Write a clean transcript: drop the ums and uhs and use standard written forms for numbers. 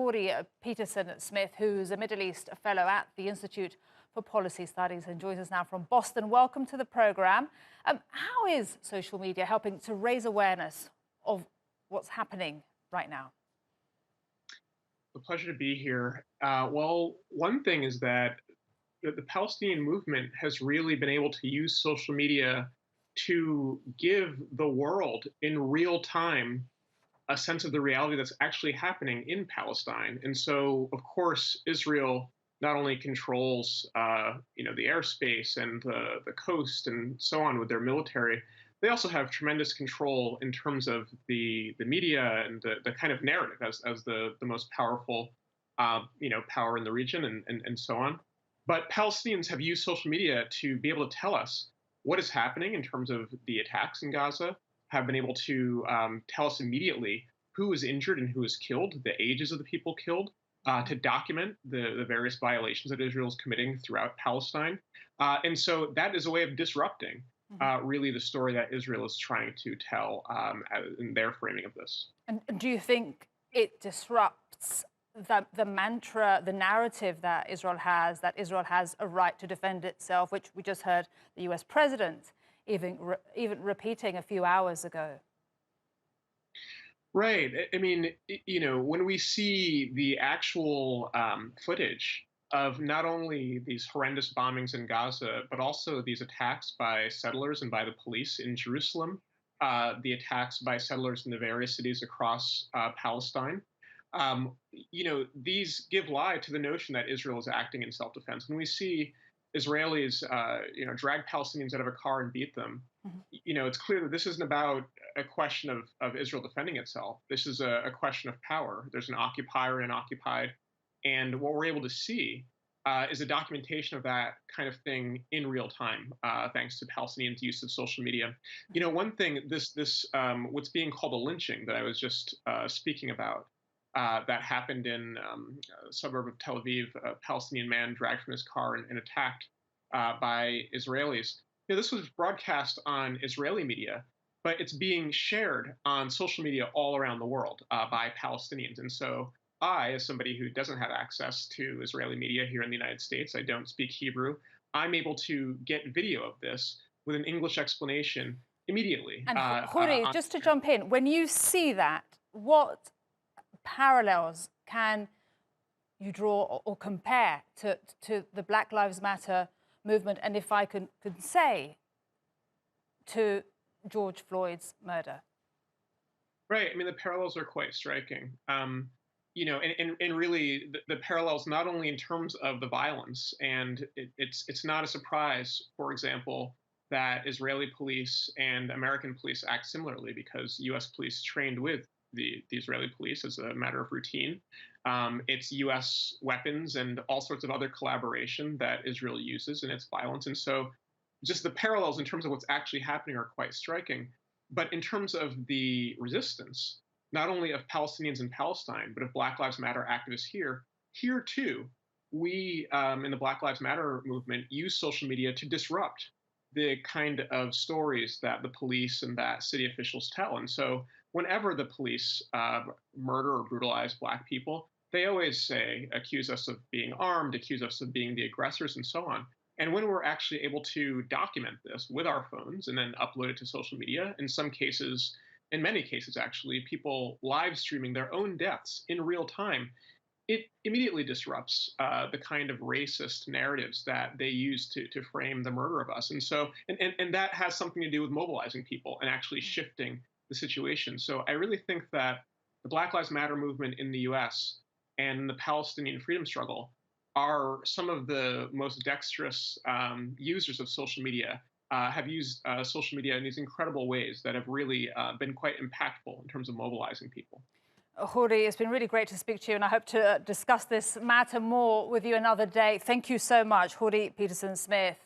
Hori Petersen-smith, who's a Middle East fellow at the Institute for Policy Studies and joins us now from Boston. Welcome to the programme. How is social media helping to raise awareness of what's happening right now? A pleasure to be here. Well, one thing is that the Palestinian movement has really been able to use social media to give the world in real time a sense of the reality that's actually happening in Palestine. And so, of course, Israel not only controls, the airspace and the coast and so on with their military, they also have tremendous control in terms of the media and the kind of narrative as the most powerful, power in the region and so on. But Palestinians have used social media to be able to tell us what is happening in terms of the attacks in Gaza, have been able to tell us immediately who is injured and who is killed, the ages of the people killed, to document the various violations that Israel is committing throughout Palestine. And so that is a way of disrupting really the story that Israel is trying to tell in their framing of this. And do you think it disrupts the mantra, the narrative that Israel has a right to defend itself, which we just heard the US president even repeating a few hours ago? Right. I mean, when we see the actual footage of not only these horrendous bombings in Gaza, but also these attacks by settlers and by the police in Jerusalem, the attacks by settlers in the various cities across Palestine, these give lie to the notion that Israel is acting in self-defense. When we see Israelis, drag Palestinians out of a car and beat them, it's clear that this isn't about a question of Israel defending itself. This is a question of power. There's an occupier and an occupied. And what we're able to see is a documentation of that kind of thing in real time, thanks to Palestinians' use of social media. One thing, what's being called a lynching that I was just speaking about, that happened in a suburb of Tel Aviv, a Palestinian man dragged from his car and attacked by Israelis. This was broadcast on Israeli media, but it's being shared on social media all around the world by Palestinians. And so I, as somebody who doesn't have access to Israeli media here in the United States, I don't speak Hebrew, I'm able to get video of this with an English explanation immediately. And Hori, just to jump in, when you see that, what parallels can you draw or compare to the Black Lives Matter movement, and if I could say, to George Floyd's murder? Right. I mean, the parallels are quite striking. And really the parallels not only in terms of the violence, and it's not a surprise, for example, that Israeli police and American police act similarly, because U.S. police trained with the Israeli police as a matter of routine. It's U.S. weapons and all sorts of other collaboration that Israel uses in its violence. And so just the parallels in terms of what's actually happening are quite striking. But in terms of the resistance, not only of Palestinians in Palestine, but of Black Lives Matter activists here too, we in the Black Lives Matter movement use social media to disrupt the kind of stories that the police and that city officials tell. And so whenever the police murder or brutalize Black people, they always accuse us of being armed, accuse us of being the aggressors, and so on. And when we're actually able to document this with our phones and then upload it to social media, in many cases actually, people live streaming their own deaths in real time, it immediately disrupts the kind of racist narratives that they use to frame the murder of us. And so, and that has something to do with mobilizing people and actually shifting the situation. So I really think that the Black Lives Matter movement in the US and the Palestinian freedom struggle are some of the most dexterous users of social media, have used social media in these incredible ways that have really been quite impactful in terms of mobilizing people. Hori, it's been really great to speak to you, and I hope to discuss this matter more with you another day. Thank you so much, Hori Petersen-smith.